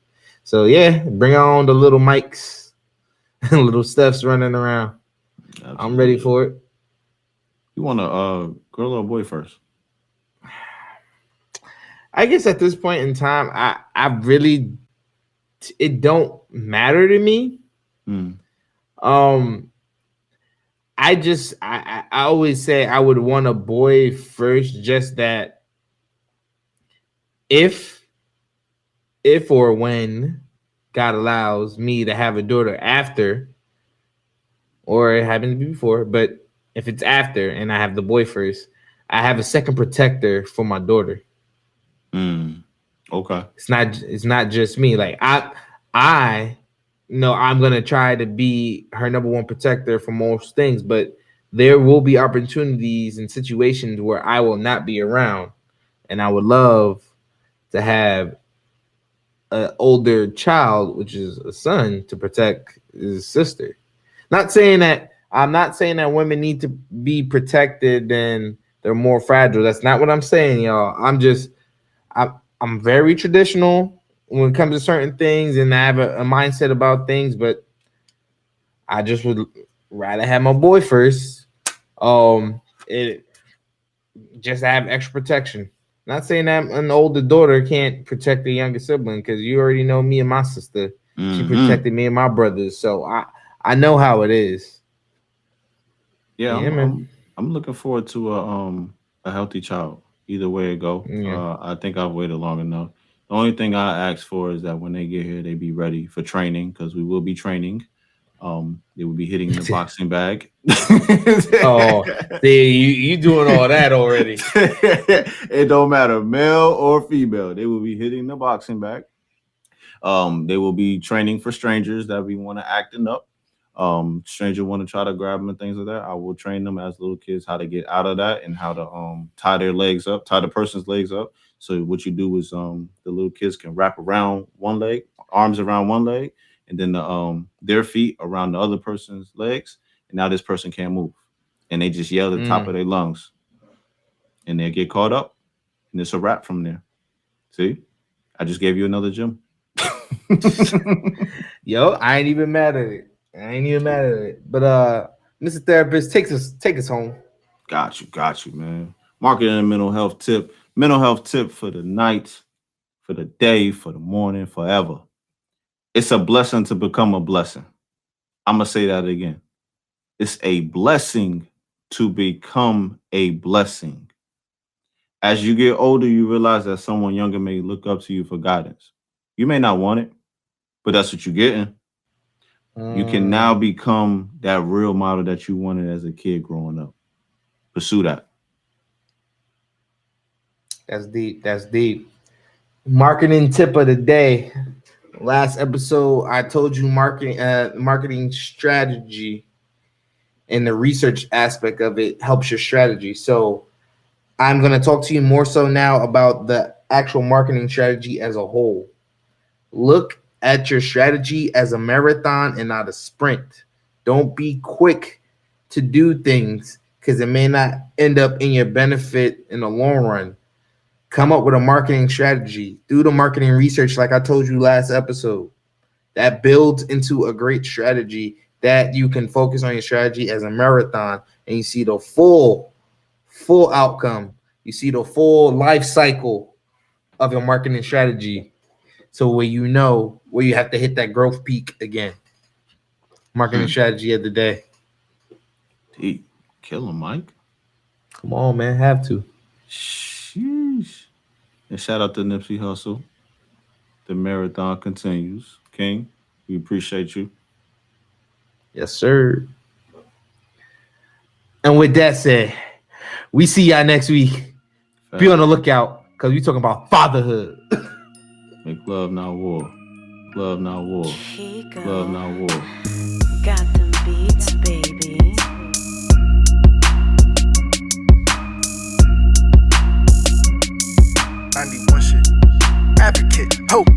S1: So yeah, bring on the little mics and little Stephs running around.
S2: Absolutely.
S1: I'm ready for it.
S2: You want a girl or a boy first?
S1: I guess at this point in time, I really it don't matter to me. I always say I would want a boy first, just that if or when God allows me to have a daughter after, or it happened to be before, but if it's after and I have the boy first, I have a second protector for my daughter.
S2: Okay.
S1: It's not just me. Like I know I'm gonna try to be her number one protector for most things, but there will be opportunities and situations where I will not be around, and I would love to have an older child, which is a son, to protect his sister. I'm not saying that women need to be protected and they're more fragile. That's not what I'm saying, y'all. I'm very traditional when it comes to certain things, and I have a mindset about things, but I just would rather have my boy first. It just to have extra protection. Not saying that an older daughter can't protect the younger sibling, because you already know me and my sister. She protected me and my brothers, so I know how it is.
S2: Yeah, I'm looking forward to a healthy child. Either way it go.
S1: Yeah.
S2: I think I've waited long enough. The only thing I ask for is that when they get here, they be ready for training, because we will be training. They will be hitting the boxing bag.
S1: Oh, see, you doing all that already.
S2: It don't matter, male or female. They will be hitting the boxing bag. They will be training for strangers that we want to acting up. Stranger want to try to grab them and things like that. I will train them as little kids how to get out of that and how to tie their legs up, tie the person's legs up. So what you do is the little kids can wrap around one leg, arms around one leg, and then their feet around the other person's legs, and now this person can't move, and they just yell at the top of their lungs, and they get caught up, and it's a wrap from there. See, I just gave you another gym.
S1: Yo, I ain't even mad at it. But Mr. Therapist, take us home.
S2: Got you, man. Marketing and mental health tip. Mental health tip for the night, for the day, for the morning, forever. It's a blessing to become a blessing. I'm going to say that again. It's a blessing to become a blessing. As you get older, you realize that someone younger may look up to you for guidance. You may not want it, but that's what you're getting. You can now become that real model that you wanted as a kid growing up. Pursue that.
S1: That's deep. Marketing tip of the day. Last episode, I told you marketing strategy and the research aspect of it helps your strategy. So I'm going to talk to you more so now about the actual marketing strategy as a whole. Look at your strategy as a marathon and not a sprint. Don't be quick to do things, because it may not end up in your benefit in the long run. Come up with a marketing strategy. Do the marketing research like I told you last episode. That builds into a great strategy that you can focus on your strategy as a marathon, and you see the full outcome. You see the full life cycle of your marketing strategy. So where you know where you have to hit that growth peak again. Marketing strategy of the day.
S2: Kill him, Mike.
S1: Come on, man. Have to.
S2: Sheesh. And shout out to Nipsey Hussle. The marathon continues. King, we appreciate you.
S1: Yes, sir. And with that said, we see y'all next week. Be on the lookout, because we talking about fatherhood.
S2: Make love, not war. Love, not war. Love, not war.
S3: Got them beats, baby.
S4: hope.